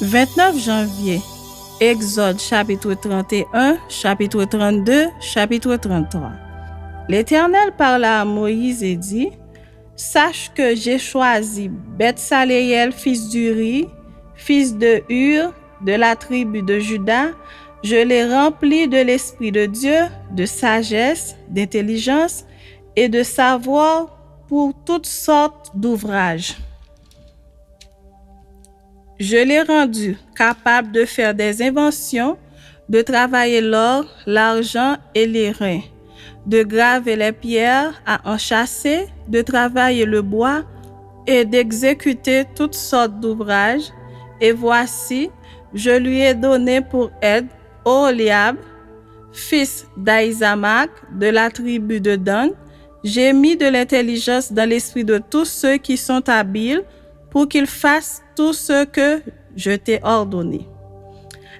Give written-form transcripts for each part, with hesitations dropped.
29 janvier, Exode chapitre 31, chapitre 32, chapitre 33. L'Éternel parla à Moïse et dit, « Sache que j'ai choisi Betsaléel, fils d'Uri, fils de Hur, de la tribu de Juda. Je l'ai rempli de l'Esprit de Dieu, de sagesse, d'intelligence et de savoir pour toutes sortes d'ouvrages. Je l'ai rendu capable de faire des inventions, de travailler l'or, l'argent et les reins, de graver les pierres à enchâsser, de travailler le bois et d'exécuter toutes sortes d'ouvrages. Et voici, je lui ai donné pour aide Oholiab, fils d'Ahisamach, de la tribu de Dan. J'ai mis de l'intelligence dans l'esprit de tous ceux qui sont habiles pour qu'ils fassent tout ce que je t'ai ordonné. »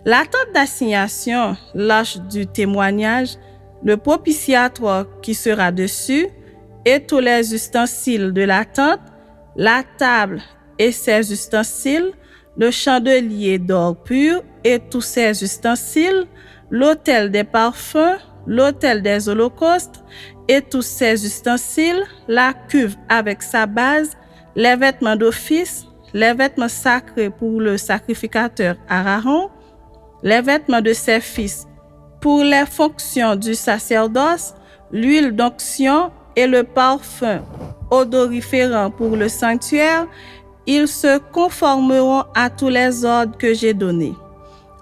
La tente d'assignation, l'arche du témoignage, le propitiatoire qui sera dessus, et tous les ustensiles de la tente, la table et ses ustensiles, le chandelier d'or pur et tous ses ustensiles, l'autel des parfums, l'autel des holocaustes et tous ses ustensiles, la cuve avec sa base, les vêtements d'office, les vêtements sacrés pour le sacrificateur Aaron, les vêtements de ses fils pour les fonctions du sacerdoce, l'huile d'onction et le parfum odoriférant pour le sanctuaire, ils se conformeront à tous les ordres que j'ai donnés.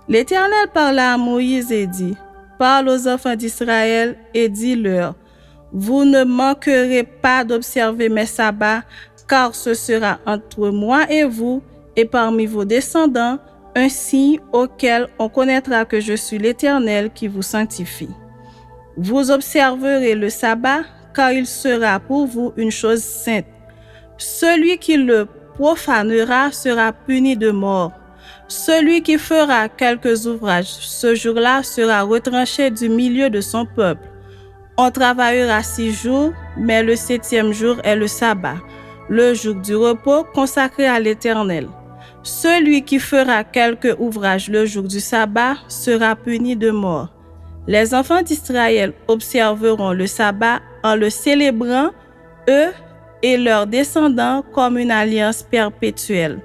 L'Éternel parla à Moïse et dit, « Parle aux enfants d'Israël et dis-leur, vous ne manquerez pas d'observer mes sabbats, car ce sera entre moi et vous et parmi vos descendants un signe auquel on connaîtra que je suis l'Éternel qui vous sanctifie. Vous observerez le sabbat, car il sera pour vous une chose sainte. Celui qui le profanera sera puni de mort. Celui qui fera quelques ouvrages ce jour-là sera retranché du milieu de son peuple. On travaillera 6 jours, mais le 7e jour est le sabbat, le jour du repos consacré à l'Éternel. Celui qui fera quelque ouvrage le jour du sabbat sera puni de mort. Les enfants d'Israël observeront le sabbat en le célébrant, eux et leurs descendants, comme une alliance perpétuelle.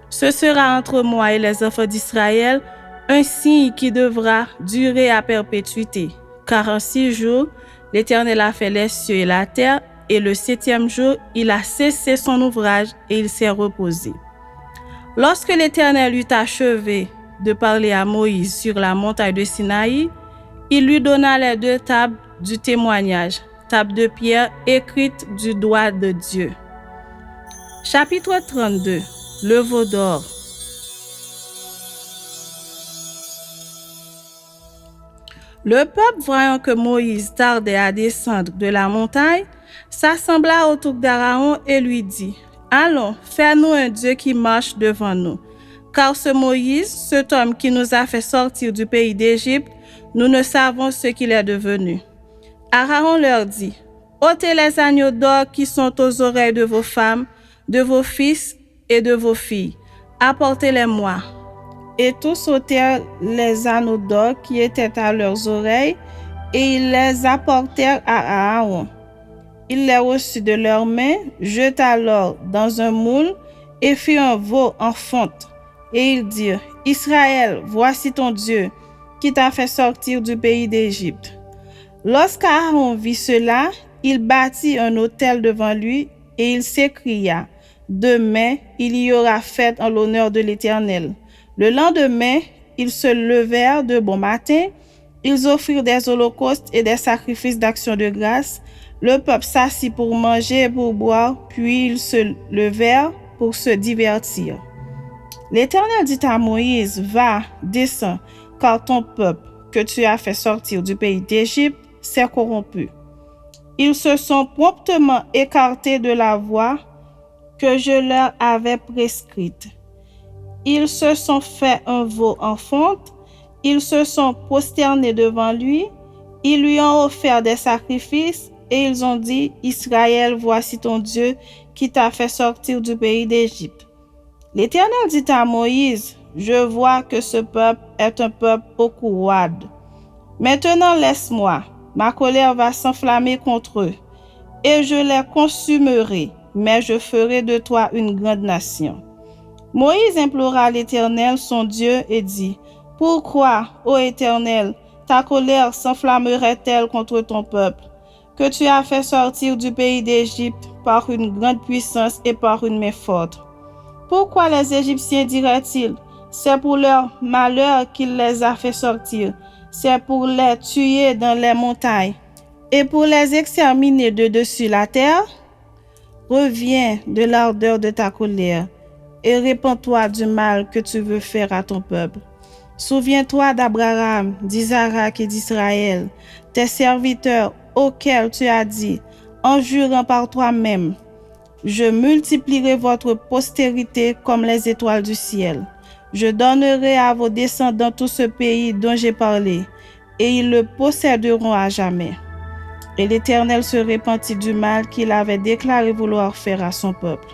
Ce sera entre moi et les enfants d'Israël un signe qui devra durer à perpétuité, car en 6 jours, l'Éternel a fait les cieux et la terre, et le 7e jour, il a cessé son ouvrage et il s'est reposé. Lorsque l'Éternel eut achevé de parler à Moïse sur la montagne de Sinaï, il lui donna les 2 tables du témoignage, tables de pierre écrites du doigt de Dieu. Chapitre 32. Le veau d'or. Le peuple, voyant que Moïse tardait à descendre de la montagne, s'assembla autour d'Aaron et lui dit, « Allons, fais-nous un Dieu qui marche devant nous. Car ce Moïse, cet homme qui nous a fait sortir du pays d'Égypte, nous ne savons ce qu'il est devenu. » Aaron leur dit, « Ôtez les agneaux d'or qui sont aux oreilles de vos femmes, de vos fils et de vos filles. Apportez-les-moi. » Et tous ôtèrent les anneaux d'or qui étaient à leurs oreilles, et ils les apportèrent à Aaron. Il les reçut de leurs mains, jeta l'or dans un moule et fit un veau en fonte. Et ils dirent, « Israël, voici ton Dieu, qui t'a fait sortir du pays d'Égypte. » Lorsqu'Aaron vit cela, il bâtit un autel devant lui, et il s'écria, « Demain, il y aura fête en l'honneur de l'Éternel. » Le lendemain, ils se levèrent de bon matin, ils offrirent des holocaustes et des sacrifices d'action de grâce. Le peuple s'assit pour manger et pour boire, puis ils se levèrent pour se divertir. L'Éternel dit à Moïse, « Va, descends, car ton peuple que tu as fait sortir du pays d'Égypte s'est corrompu. » Ils se sont promptement écartés de la voie que je leur avais prescrite. Ils se sont fait un veau en fonte, ils se sont prosternés devant lui, ils lui ont offert des sacrifices et ils ont dit, « Israël, voici ton Dieu qui t'a fait sortir du pays d'Égypte. » L'Éternel dit à Moïse, je vois que ce peuple est un peuple au cou roide. Maintenant laisse-moi, ma colère va s'enflammer contre eux, et je les consumerai, mais je ferai de toi une grande nation. » Moïse implora l'Éternel, son Dieu, et dit, « Pourquoi, ô Éternel, ta colère s'enflammerait-elle contre ton peuple, que tu as fait sortir du pays d'Égypte par une grande puissance et par une main forte? Pourquoi les Égyptiens diraient-ils, c'est pour leur malheur qu'il les a fait sortir, c'est pour les tuer dans les montagnes et pour les exterminer de dessus la terre? Reviens de l'ardeur de ta colère et répands-toi du mal que tu veux faire à ton peuple. Souviens-toi d'Abraham, d'Isaac et d'Israël, tes serviteurs auxquels tu as dit, en jurant par toi-même, je multiplierai votre postérité comme les étoiles du ciel. Je donnerai à vos descendants tout ce pays dont j'ai parlé, et ils le posséderont à jamais. » Et l'Éternel se repentit du mal qu'il avait déclaré vouloir faire à son peuple.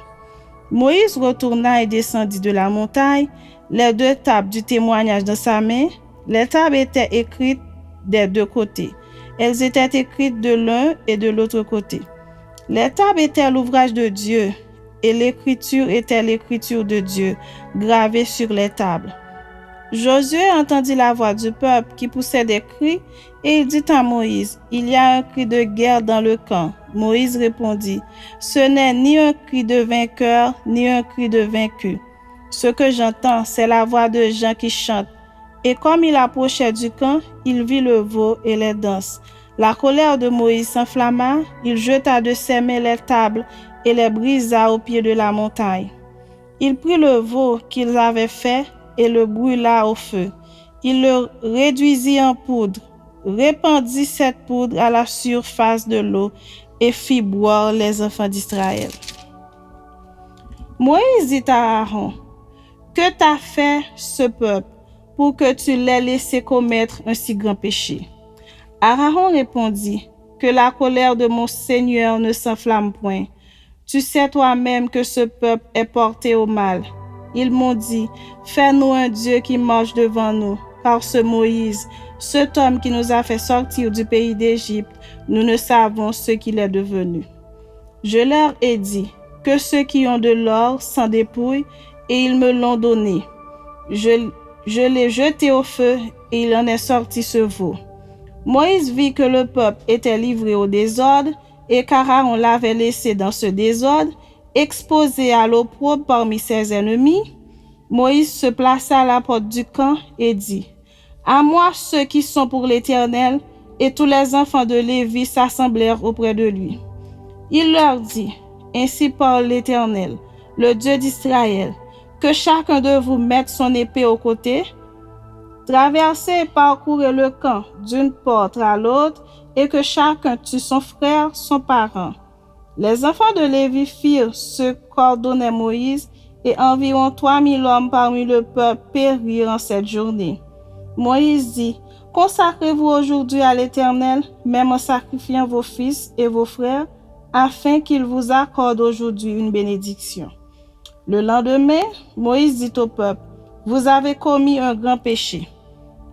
Moïse retourna et descendit de la montagne, les 2 tables du témoignage dans sa main. Les tables étaient écrites des 2 côtés. Elles étaient écrites de l'un et de l'autre côté. Les tables étaient l'ouvrage de Dieu, et l'écriture était l'écriture de Dieu, gravée sur les tables. Josué entendit la voix du peuple qui poussait des cris, et il dit à Moïse, « Il y a un cri de guerre dans le camp. » Moïse répondit, « Ce n'est ni un cri de vainqueur, ni un cri de vaincu. Ce que j'entends, c'est la voix de gens qui chantent. » Et comme il approchait du camp, il vit le veau et les danses. La colère de Moïse s'enflamma, il jeta de ses mains les tables et les brisa au pied de la montagne. Il prit le veau qu'ils avaient fait et le brûla au feu. Il le réduisit en poudre, répandit cette poudre à la surface de l'eau et fit boire les enfants d'Israël. Moïse dit à Aaron, « Que t'a fait ce peuple pour que tu l'aies laissé commettre un si grand péché? » Aaron répondit, « Que la colère de mon Seigneur ne s'enflamme point. Tu sais toi-même que ce peuple est porté au mal. Ils m'ont dit, fais-nous un Dieu qui marche devant nous, car ce Moïse, cet homme qui nous a fait sortir du pays d'Égypte, nous ne savons ce qu'il est devenu. » Je leur ai dit, que ceux qui ont de l'or s'en dépouillent, et ils me l'ont donné. Je l'ai jeté au feu, et il en est sorti ce veau. Moïse vit que le peuple était livré au désordre, et qu'Aaron l'avait laissé dans ce désordre, exposé à l'opprobre parmi ses ennemis. Moïse se plaça à la porte du camp et dit, « À moi ceux qui sont pour l'Éternel, et tous les enfants de Lévi s'assemblèrent auprès de lui. Il leur dit, « Ainsi parle l'Éternel, le Dieu d'Israël, que chacun de vous mette son épée au côté, traversez et parcourez le camp d'une porte à l'autre, et que chacun tue son frère, son parent. » Les enfants de Lévi firent ce qu'ordonnait Moïse, et environ 3000 hommes parmi le peuple périrent en cette journée. Moïse dit, « Consacrez-vous aujourd'hui à l'Éternel, même en sacrifiant vos fils et vos frères, afin qu'il vous accorde aujourd'hui une bénédiction. » Le lendemain, Moïse dit au peuple, « Vous avez commis un grand péché.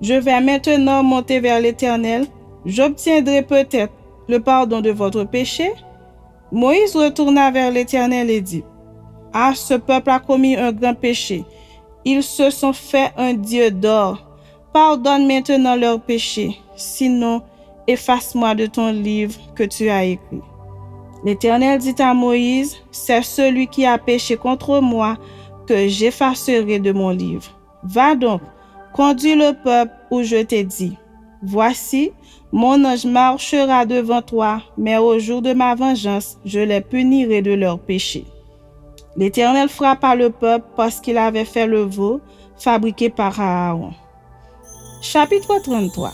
Je vais maintenant monter vers l'Éternel. J'obtiendrai peut-être le pardon de votre péché. » Moïse retourna vers l'Éternel et dit, « Ah, ce peuple a commis un grand péché. Ils se sont fait un dieu d'or. Pardonne maintenant leur péché. Sinon, efface-moi de ton livre que tu as écrit. » L'Éternel dit à Moïse, « C'est celui qui a péché contre moi que j'effacerai de mon livre. Va donc, conduis le peuple où je t'ai dit. Voici, mon ange marchera devant toi, mais au jour de ma vengeance, je les punirai de leurs péchés. » L'Éternel frappa le peuple parce qu'il avait fait le veau fabriqué par Aaron. Chapitre 33.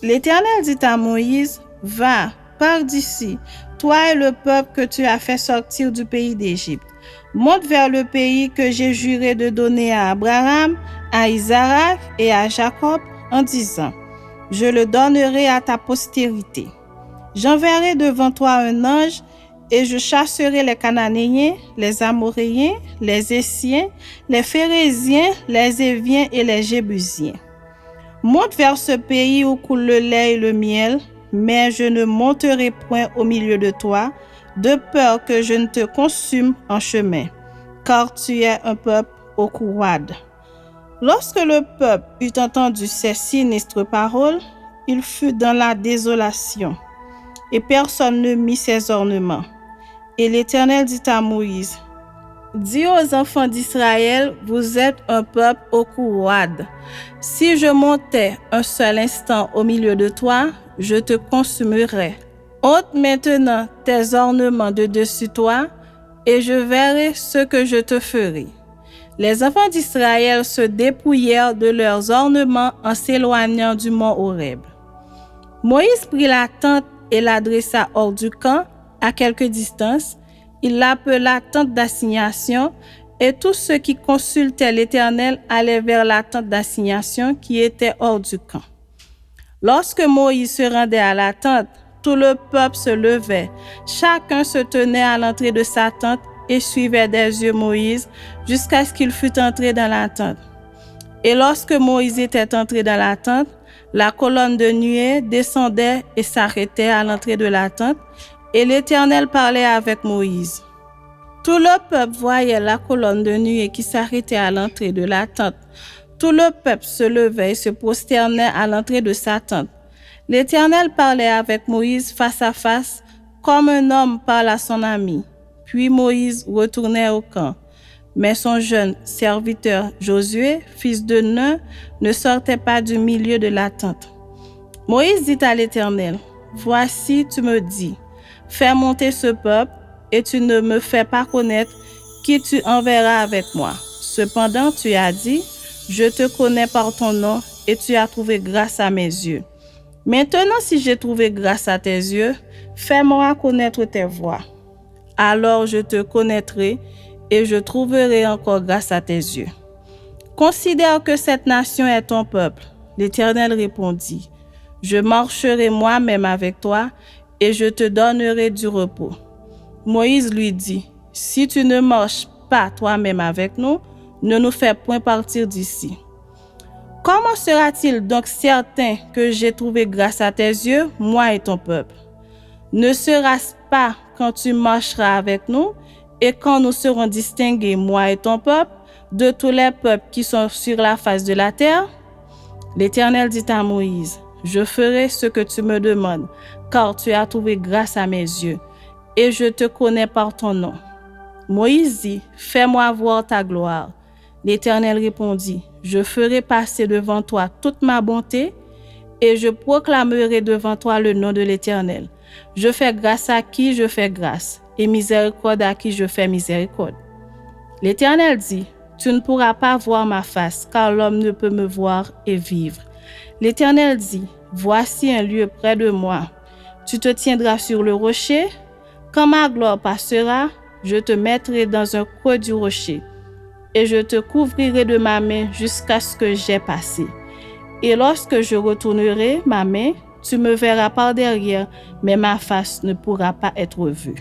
L'Éternel dit à Moïse, « Va, pars d'ici, toi et le peuple que tu as fait sortir du pays d'Égypte. Monte vers le pays que j'ai juré de donner à Abraham, à Isaac et à Jacob en disant, je le donnerai à ta postérité. J'enverrai devant toi un ange et je chasserai les Cananéens, les Amoréens, les Essiens, les Phérésiens, les Éviens et les Jébusiens. Monte vers ce pays où coule le lait et le miel, mais je ne monterai point au milieu de toi, de peur que je ne te consume en chemin, car tu es un peuple au cou roide. Lorsque le peuple eut entendu ces sinistres paroles, il fut dans la désolation, et personne ne mit ses ornements. Et l'Éternel dit à Moïse, « Dis aux enfants d'Israël, vous êtes un peuple au cou roide. Si je montais un seul instant au milieu de toi, je te consumerais. Ôte maintenant tes ornements de dessus toi, et je verrai ce que je te ferai. » Les enfants d'Israël se dépouillèrent de leurs ornements en s'éloignant du mont Horeb. Moïse prit la tente et la dressa hors du camp, à quelque distance. Il l'appela tente d'assignation, et tous ceux qui consultaient l'Éternel allaient vers la tente d'assignation qui était hors du camp. Lorsque Moïse se rendait à la tente, tout le peuple se levait. Chacun se tenait à l'entrée de sa tente et suivait des yeux Moïse jusqu'à ce qu'il fût entré dans la tente. Et lorsque Moïse était entré dans la tente, la colonne de nuée descendait et s'arrêtait à l'entrée de la tente, et l'Éternel parlait avec Moïse. Tout le peuple voyait la colonne de nuée qui s'arrêtait à l'entrée de la tente. Tout le peuple se levait et se prosternait à l'entrée de sa tente. L'Éternel parlait avec Moïse face à face, comme un homme parle à son ami. Puis Moïse retournait au camp. Mais son jeune serviteur Josué, fils de Nun, ne sortait pas du milieu de la tente. Moïse dit à l'Éternel, « Voici, tu me dis, fais monter ce peuple, et tu ne me fais pas connaître qui tu enverras avec moi. Cependant, tu as dit, je te connais par ton nom, et tu as trouvé grâce à mes yeux. Maintenant, si j'ai trouvé grâce à tes yeux, fais-moi connaître tes voies. Alors je te connaîtrai, et je trouverai encore grâce à tes yeux. Considère que cette nation est ton peuple. » L'Éternel répondit, « Je marcherai moi-même avec toi, et je te donnerai du repos. » Moïse lui dit, « Si tu ne marches pas toi-même avec nous, ne nous fais point partir d'ici. Comment sera-t-il donc certain que j'ai trouvé grâce à tes yeux, moi et ton peuple? Ne sera-ce pas quand tu marcheras avec nous et quand nous serons distingués, moi et ton peuple, de tous les peuples qui sont sur la face de la terre? » L'Éternel dit à Moïse, « Je ferai ce que tu me demandes, car tu as trouvé grâce à mes yeux, et je te connais par ton nom. » Moïse dit, « Fais-moi voir ta gloire. » L'Éternel répondit, « Je ferai passer devant toi toute ma bonté, et je proclamerai devant toi le nom de l'Éternel. Je fais grâce à qui je fais grâce, et miséricorde à qui je fais miséricorde. » L'Éternel dit, « Tu ne pourras pas voir ma face, car l'homme ne peut me voir et vivre. » L'Éternel dit, « Voici un lieu près de moi. Tu te tiendras sur le rocher. Quand ma gloire passera, je te mettrai dans un creux du rocher, et je te couvrirai de ma main jusqu'à ce que j'aie passé. Et lorsque je retournerai ma main, tu me verras par derrière, mais ma face ne pourra pas être vue. »